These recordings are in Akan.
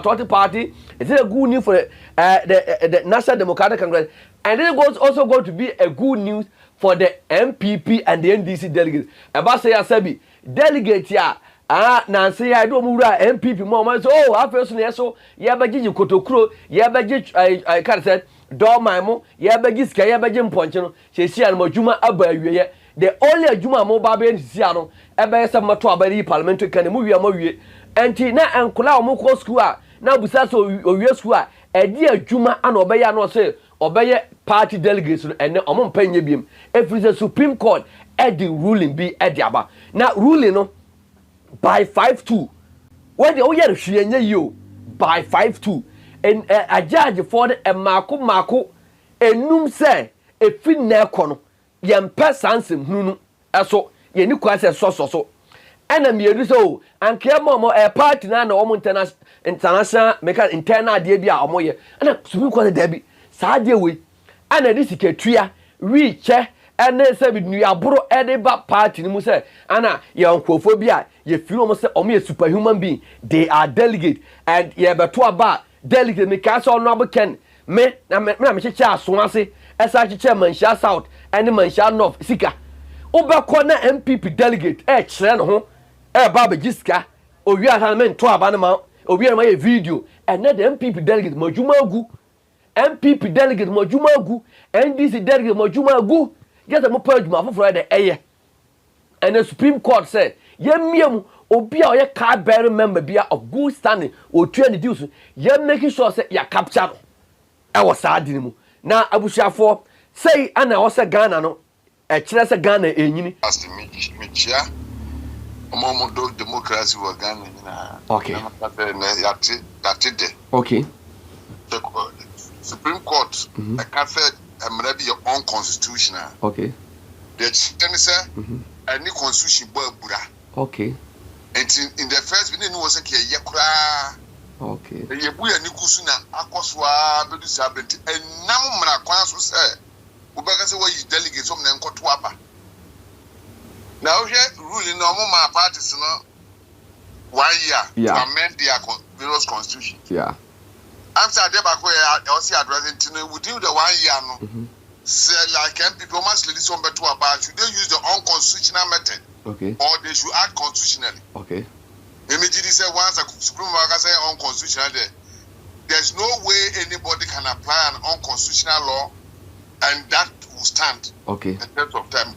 patriotic party? Is it a good news for the National Democratic Congress? And it is also going to be a good news for the NPP and the NDC delegates. About say Asebi delegates ya Nancy I don't move NPP more so I personally so yeah baji kotokuro yeah baji I can't say door maimo yeah baji ska yeah baji mponche she see an majuma abawiye the only ajuma mo ba be nsia no ebe yesa mato abari parliamentary kan mu wi amawie enti na enkola o ko school a na busa so owie school a edi ajuma ana obeya no say obeye party delegates and omo mpanye biem if the Supreme Court the ruling be aba na ruling no by 5-2 when the oye hwienye yo by 5-2 and a judge for the mako enum say efi na ekono yempa sansem hunu eso ye ni kwa se so ena miedu so anke mo party na omo international make internal de bia omo ye ena Supreme Court de bi saa de we ana de siketua wi che ene se bi nu aburo ede ba party ni mu se ana ye nkofo bi a ye feel mo se omo ye superhuman being they are delegate and ye beto aba delegate me ka so no aboken me na me cheche aso ase esa cheche manhia south ene manhia north sika obekọ na NPP delegate kire no ho ba be giska owi assignment to aba na ma owi na ma ye video ene the NPP delegate majuma agu NPP delegate majuma agu NDC delegate majuma agu get mo pa adwuma foforo de eye and the Supreme Court said ye miem obi a oye card bearer member bia of good standing o tue ne deals ye making sure say ya capture e was sad ni mu na abusuafo say ana o say Ghana no e kire say Ghana enyini as the media omo do democracy wa Ghana na okay okay the Supreme Court I can say be unconstitutional. Okay. The chicken say any constitution bura. Okay. And in the first we didn't was a yakura. Okay. The yabuya nikusuna akoswa bedu sabenti and namu mra kwanso say ubaka say what you delegate some na nkoto aba. Now here ruling no more parties no 1 year to amend their various constitution. Yeah. After Debako, I also addressing within the 1 year, no, say like MPP must lead some better about should they use the unconstitutional method, okay, or they should act constitutionally, okay. Immediately say once a Supreme Court say unconstitutional, there's no way anybody can apply an unconstitutional law, and that will stand. Okay. In terms of time,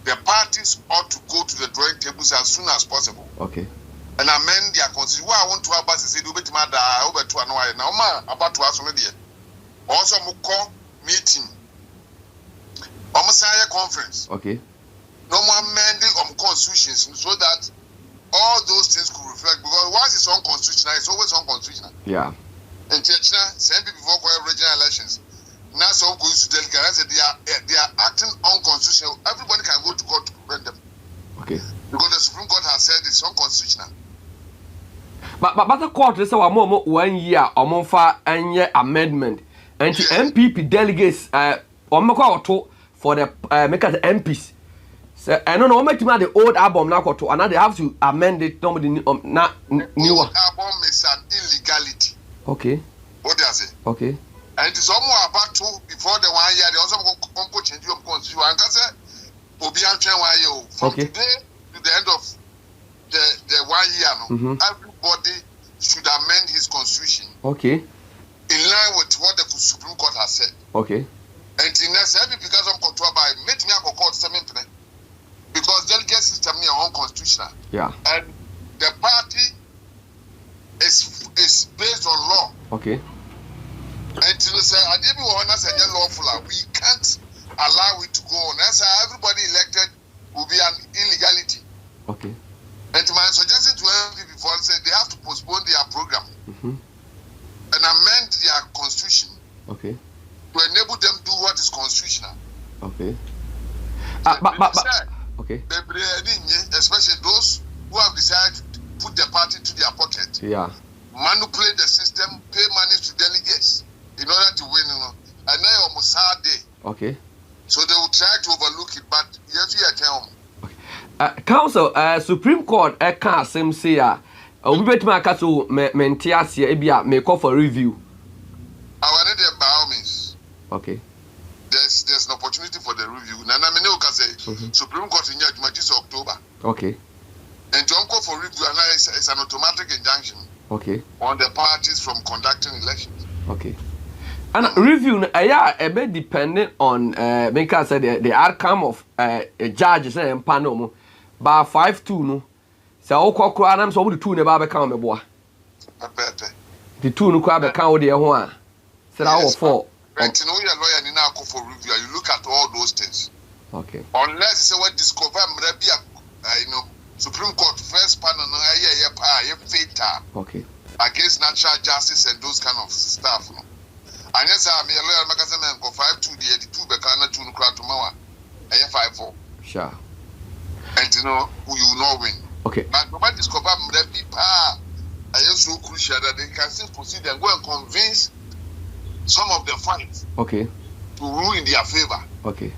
the parties ought to go to the drawing tables as soon as possible. Okay. And amend their constitution. What I want to have is say, do better over to another. Now, about to ask me there. Also, call meeting. Almost a conference. Okay. No more amending of constitutions so that all those things could reflect. Because once it's unconstitutional, it's always unconstitutional. Yeah. And China, same people before regional elections. Now, some go to delegate. I said they are acting unconstitutional. Everybody can go to court to prevent them. Okay. Because the Supreme Court has said it's unconstitutional. But the court is our more 1 year or more for any amendment. And the NPP delegates for the make us MPs. So I don't know make the old album now to and now they have to amend it not new one. Album is an illegality. Okay. What does it? Okay. And it is almost about to before the 1 year they also go change your constitution. And that's it. From today to the end of the 1 year, everybody should amend his constitution. Okay. In line with what the Supreme Court has said. Okay. And in that sense, because of control by make me a court statement because delegate system is unconstitutional. Yeah. And the party is based on law. Okay. And to say I didn't want to say lawful, we can't allow it to go on. That's how everybody elected will be an illegality. Okay. And my suggestion to MPP before said they have to postpone their program and amend their constitution. Okay. To enable them to do what is constitutional. Okay. Okay. Especially those who have decided to put the party to their pocket. Yeah. Manipulate the system, pay money to delegates in order to win. And now almost hard day. Okay. So they will try to overlook it, but yes, we are telling. Council, Supreme Court, Asem say Obi betuma aka so me ntiase e bia me call for review. Our need by all means. Okay. There's an opportunity for the review. Nana me no can say Supreme Court in this October. Okay. And to call for review and it's an automatic injunction. Okay. On the parties from conducting elections. Okay. And review a bit dependent on make I say the outcome of judges and panel by 5-2 no. So okokro anam so the 2 ne ba be kan me boa. The 2 no kwa be kan wo de ho a. Say that was 4. But no your lawyer ni na call for review. You look at all those things. Okay. Unless you say what discover maybe Supreme Court first panel no fatal. Okay. Against natural justice and those kind of stuff. No? And yes, I'm a lawyer, magazine go 5-2, the 2 becana 2 no crowd tomorrow. 5-4. Sure. And you know who you know win. Okay. But nobody discover that people are so crucial that they can still proceed and go and convince some of the fights. Okay. To rule in their favor. Okay.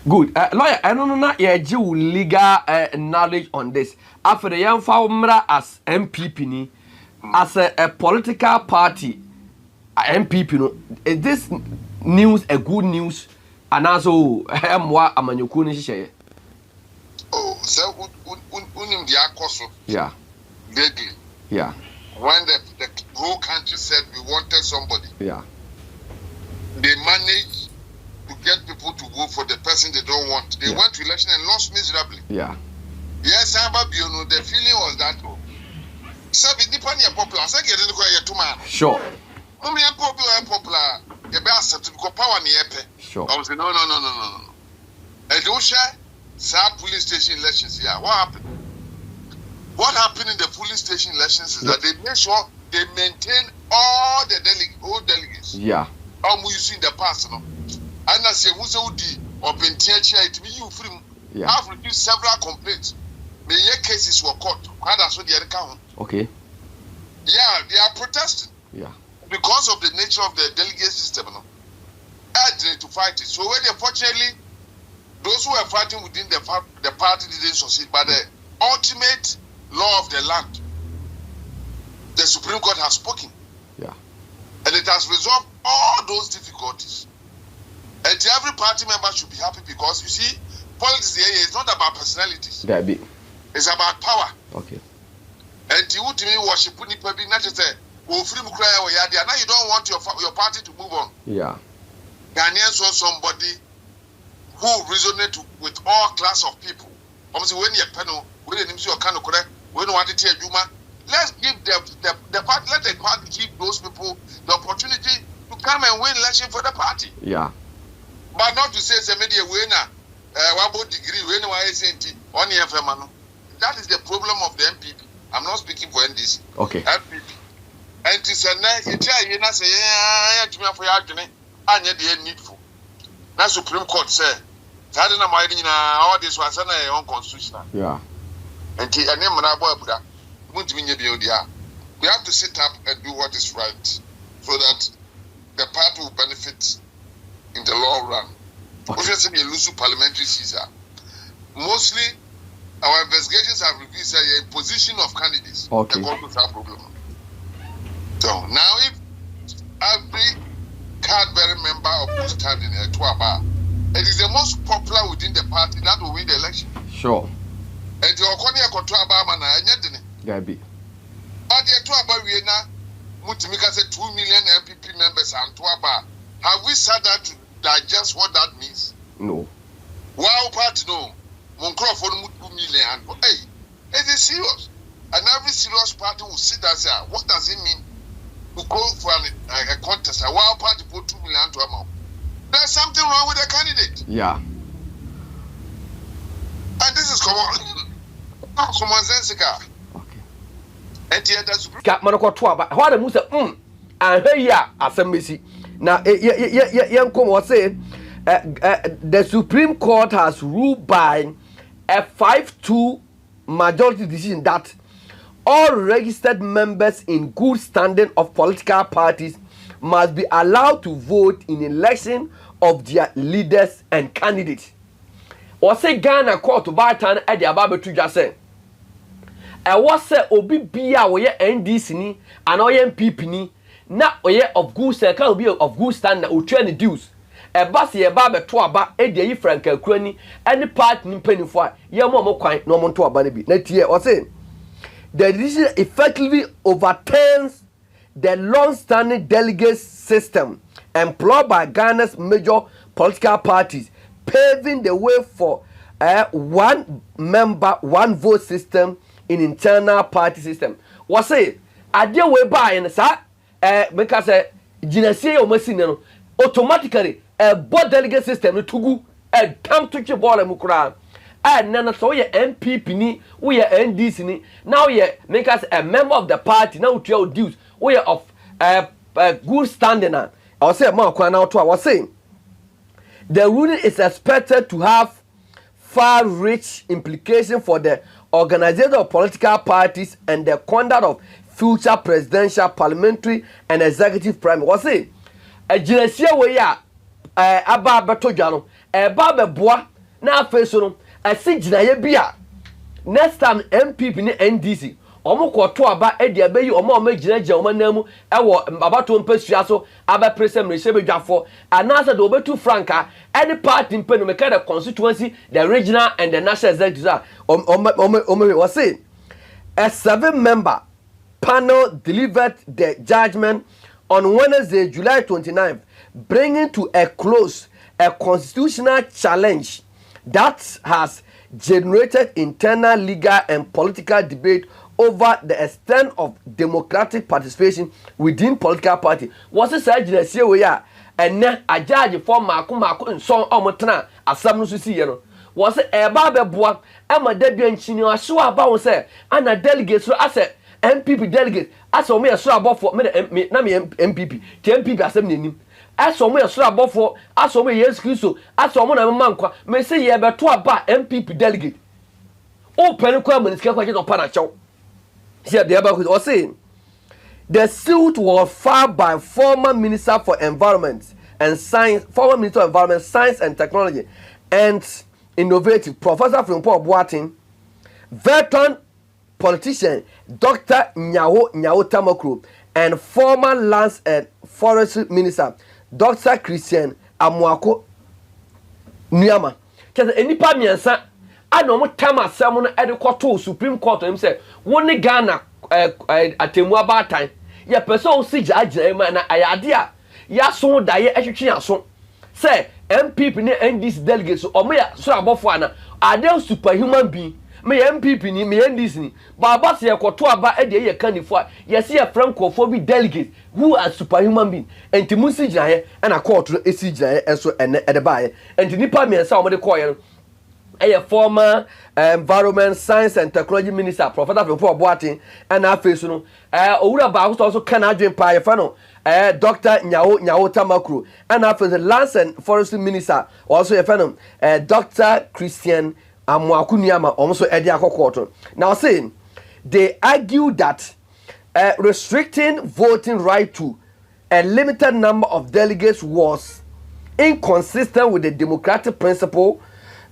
Good. Lawyer, I don't know your legal knowledge on this. After the young farmer as NPP ni, as a political party, NPP no, is this news a good news? And also, mwa amanyoku ni share. Oh, so unim the akoso. Yeah. Vaguely. Yeah. When the whole country said we wanted somebody. Yeah. They managed to get people to vote for the person they don't want. They went to election and lost miserably. Yeah. Yes, the feeling was that. So we depend on popular. So get into quiet to man. Sure. Me popular. You be accept because power ni epe. Sure. I was say no. And you share some police station elections here. What happened? What happened in the police station elections is that they make sure they maintain all the delegates. Yeah. You see in the past, no. And as you say, or Pentia, it means you free. I've reduced several complaints. The cases were caught. That's what they account. Okay. Yeah, they are protesting. Yeah. Because of the nature of the delegate system, no. Urgent to fight it. So when unfortunately, those who are fighting within the party didn't succeed. But the ultimate law of the land, the Supreme Court has spoken. Yeah. And it has resolved all those difficulties. And every party member should be happy because you see, politics here is not about personalities. That be. It's about power. Okay. And you to me worship not to say, oh, free cry now you don't want your party to move on. Yeah. Ghanaians want somebody who resonate with all class of people. Obviously, when you panel, when you your kind of correct, when you want to tell Juma, let's give the party, let the party give those people the opportunity to come and win election for the party. Yeah. But not to say it's a media winner, one degree, when I say on the FM. That is the problem of the NPP. I'm not speaking for NDC. Okay. NPP. And it's a nice, you say, yeah, for your and yet they needful. Now Supreme Court said, all this was unconstitutional. Yeah. And we have to sit up and do what is right so that the party will benefit in the long run. Obviously, you lose parliamentary Caesar. Mostly, our investigations have revealed a position of candidates. Okay. The government have problem. So now, if every card-bearing member of who stand in a Tuaba, it is the most popular within the party that will win the election. Sure. And the Okonia Kotuaba man, I get Gabi. But the Tuaba Vienna, Mutimika said 2 million NPP members and Tuaba. Have we sat down to digest what that means? No. Wow, party no. Moncro for 2 million. Hey, it is serious. And every serious party will sit and say, what does it mean to go for a contest? A wild party put 2 million to amount. There's something wrong with the candidate. Yeah. And this is common sense. Okay. And yet that's Got Manako but what the Musa, and hey, yeah, Asem Messi. Now, young come was saying, the Supreme Court has ruled by a 5-2 majority decision that all registered members in good standing of political parties must be allowed to vote in election of their leaders and candidates. Or say Ghana court to buy time at the Ababe to just say was say obi bia wo ye NDC ni and oye NPP ni na oye of good say can be of good stand na otwa ne dues e ba se ye ba beto aba e de yi franka kura ni any part ni mpanifo a ye mo kwan no mo to aba ne bi na tie o say the decision effectively overturns the long-standing delegate system employed by Ghana's major political parties, paving the way for a one member, one vote system in internal party system. What say? Idea way by and sa because Jinasi or Messina automatically a board delegate system to go a come to your ball and mukra. And none so your NPP ni we are NDC ni now ye make us a member of the party now to your dues we are of good standing. I'll say more now to I was saying the ruling is expected to have far-reach implications for the organization of political parties and the conduct of future presidential, parliamentary, and executive primaries. What's it? A Genesia way aba beto jano e ba be boa na afeso no a si ginaye bia next time MPP ni NDC omo ko to aba e dia be yi omo gina omo namu e wo abato mpasua so aba presem re shebe dwafo anasa de obetu franka any party mpenu make the constituency the regional and the national executive was say a 7-member panel delivered the judgment on Wednesday, July 29th, bringing to a close a constitutional challenge that has generated internal legal and political debate over the extent of democratic participation within political party. Was it said in the way and then a judge for Mako and so on Asem no see you know. Was it a barber boy? Emma Debbie and Chino so about say and a delegate so I said NPP delegate as for me a so about for me MPP MPP Asem nim as for me a so about for as for me yes Christo as for na man kwa me say ye beto aba MPP delegate open kwa minister kwa je pa na chaw see the about was saying the suit was filed by former Minister for Environment and Science, former Minister of Environment, Science and Technology, and Innovative, Professor Frimpong Boateng, veteran politician Dr. Nyawo Tamakro, and former Lands and Forestry Minister Dr. Christian Amoako Nuyama. Because any miensa, I know what time Asem at the court Supreme Court him say, one Ghana atemu about time. Ya person si judge na ayadea ya so da ye ehwehwe aso say MPP ni NDC delegates omo ya so abofo ana ade superhuman being me MPP ni me NDC ni baba se yekoto aba e de ye kanifo a ye se ye frankofo bi delegates who are superhuman being enti musi jinaye na court esi jinaye eso ene de baaye enti nipa miensa omo de koye a former Environment, Science and Technology Minister, Professor Frimpong Boateng, and our face, Owura Baako also can adwin pa yefano, Dr. Nyawo Tamakro, and our face Lands and Forestry Minister, also yefano, Dr. Christian Amoako Nuyama, also Ediako Court. Now saying, they argue that restricting voting right to a limited number of delegates was inconsistent with the democratic principle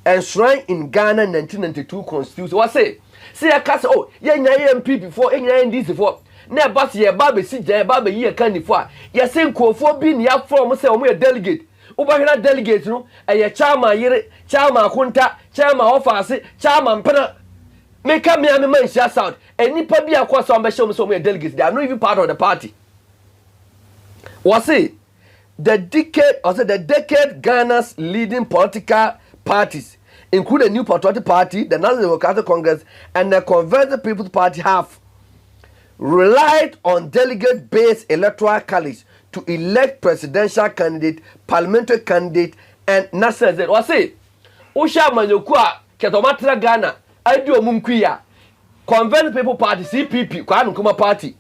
enshrined in Ghana 1992 Constitution. What say? Say a cast oh, yeah, MPP before, this before. Ne bas ye babe si je babe ye kan ni fo a ye se nkofo bi ne ya from say omo ye delegate ubahina delegate no ye chairman yire chairman kunta chairman office chairman pena me ka me man share south enipa bi akwa so be show me so omo ye delegate they are not even part of the party. What say? The decade Ghana's leading political parties, including the New Patriotic Party, the National Democratic Congress, and the Converted People's Party, have relied on delegate-based electoral college to elect presidential candidate, parliamentary candidate, and national executive. What say? Usha Manyokua, Ketomatra Ghana, Aidu Munkuya, Converted People's Party, CPP, Kwanu Kuma Party,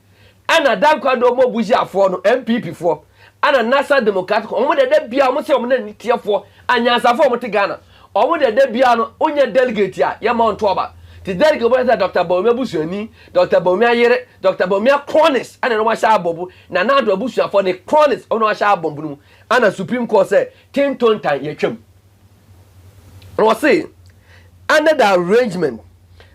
and a Dankado Mobuja for MPP for, and a National Democratic, omo de bia omo se omo na nitia for, anyansa for omo te Ghana. Omo de bia no onye delegate ya ye ma onto oba ti delegate bo Dr. Bawumia Busuani Dr. Bawumia Yere Dr. Bawumia Chronis ana no ma sha abobu na na do Busua for the Chronis ono ma sha abombu no ana Supreme Court say 10 ton tan ye twam. No say under the arrangement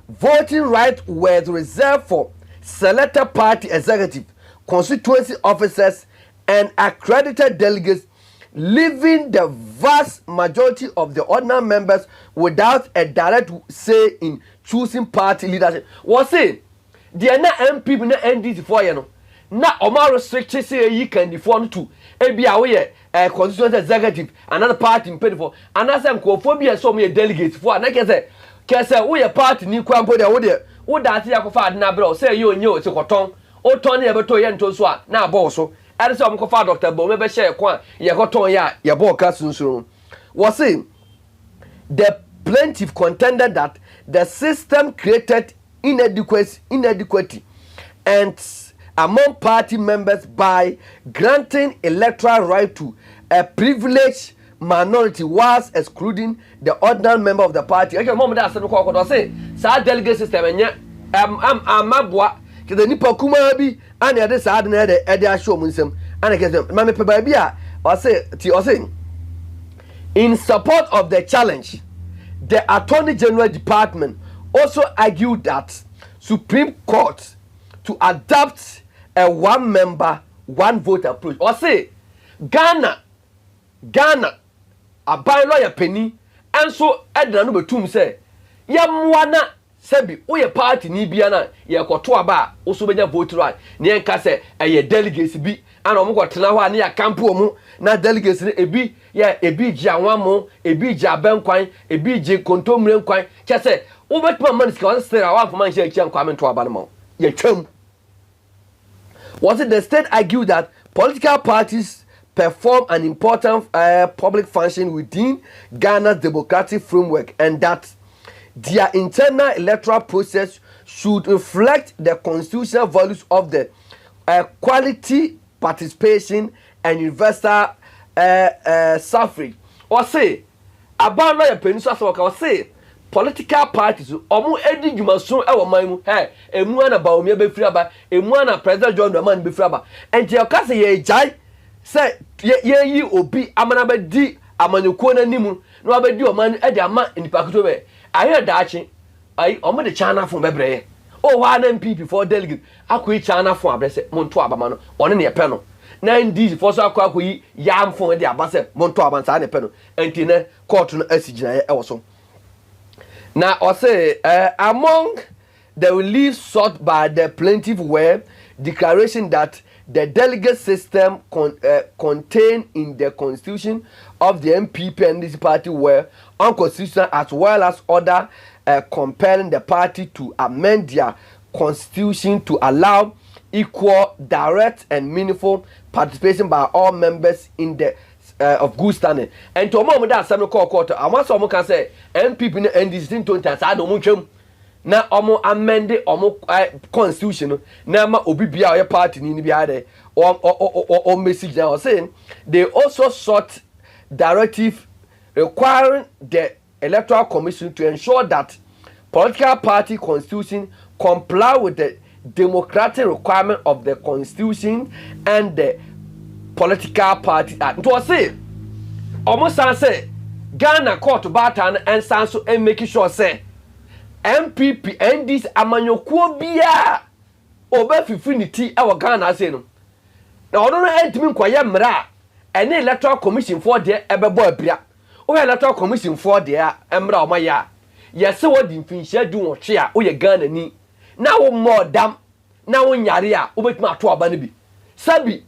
voting rights were reserved for selected party executive, constituency officers, and accredited delegates, leaving the vast majority of the ordinary members without a direct say in choosing party leadership. Was it the NPP na NDC for you know? Na Omar restricted say you can defend to ABA constituency executive, another party in paid for, and as I'm cophobia so me delegates for, and I can say, we a party ni kwampo de wo that ya kofa na bro say you nyo ti koton o ton ya beto ye nto so a na boss so and say kofa Dr. Bo me be share kwa ye koton ya bo ka sunsun was saying the plaintiff contended that the system created inadequacy and among party members by granting electoral right to a privileged minority whilst excluding the ordinary member of the party. Okay, mom that say ko say sa delegate system enya amabua ke the nipa kuma bi and ya de sa de na de asho mu nsem and ke say ma me pe ba bi a o say in support of the challenge, the Attorney General Department also argued that Supreme Court to adopt a one member, one vote approach. Or say Ghana, a by lawyer penny, and so Edna number 2 say, Yamwana Sebi, we a party ni biana, ya kotoa ba, also be vote right. Near Case, a ye delegates be, and Omo Tanawa near Campo, na delegates a be, ya a be Jawamo, a be Jaben a be J Contomrian quine, just say, over my money's gone, stay around for my share, coming to Abanamo. Ye chum. Was it the state argued that political parties perform an important public function within Ghana's democratic framework and that their internal electoral process should reflect the constitutional values of the quality participation and universal suffrage? Or say, about lawyer peninsula or say, political parties omo edi dwumaso e wo man mu emu na ba omi be firi aba emu na president John Dramani be firi aba enti o ka se ye jai se ye yi obi amana ba di amanyekuo na nimu na ba di oman e di ama nipa kuto be aye daachi ai omo de chana fon bebreye o wa na NPP for delegate akoyi chana fon abrese monto abama no one ne epe no na ndi for so akoyi yam fon de abase monto abansa ne epe no enti ne court no asigina e wo so. Now, I say, among the reliefs sought by the plaintiff were declaration that the delegate system contained in the constitution of the NPP and this party were unconstitutional, as well as order compelling the party to amend their constitution to allow equal, direct, and meaningful participation by all members in the of good standing. And to mom that some call quarter, I want someone can say NPP and this thing to I don't want na omo amend omo constitution na ma obi bia your party ni bia there or message now saying they also sought directive requiring the electoral commission to ensure that political party constitution comply with the democratic requirement of the constitution and the political party act. To say almost say Ghana court batan and sanso and making sure say NPP and this amanyokuo bia oba fifinity e Ghana say no na ono no entimi kwaye mra ene electoral commission for there ebebo abia o electoral commission for there emra o maya yese wodi mfinhia du wotwe a o ye Ghana ni na wo modam na wo nyare a obetuma ato aba ne bi sabi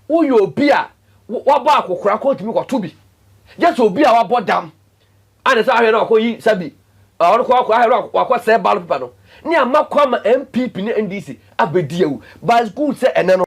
uyo obi a wabo akokora ko timi kwato bi just obi a wabo dam ane sa ahwe na akoyi sabi ono ko ahwe akwa se ballot paper no ne amakwa ma NPP ne NDC abedi ewu but good say ene no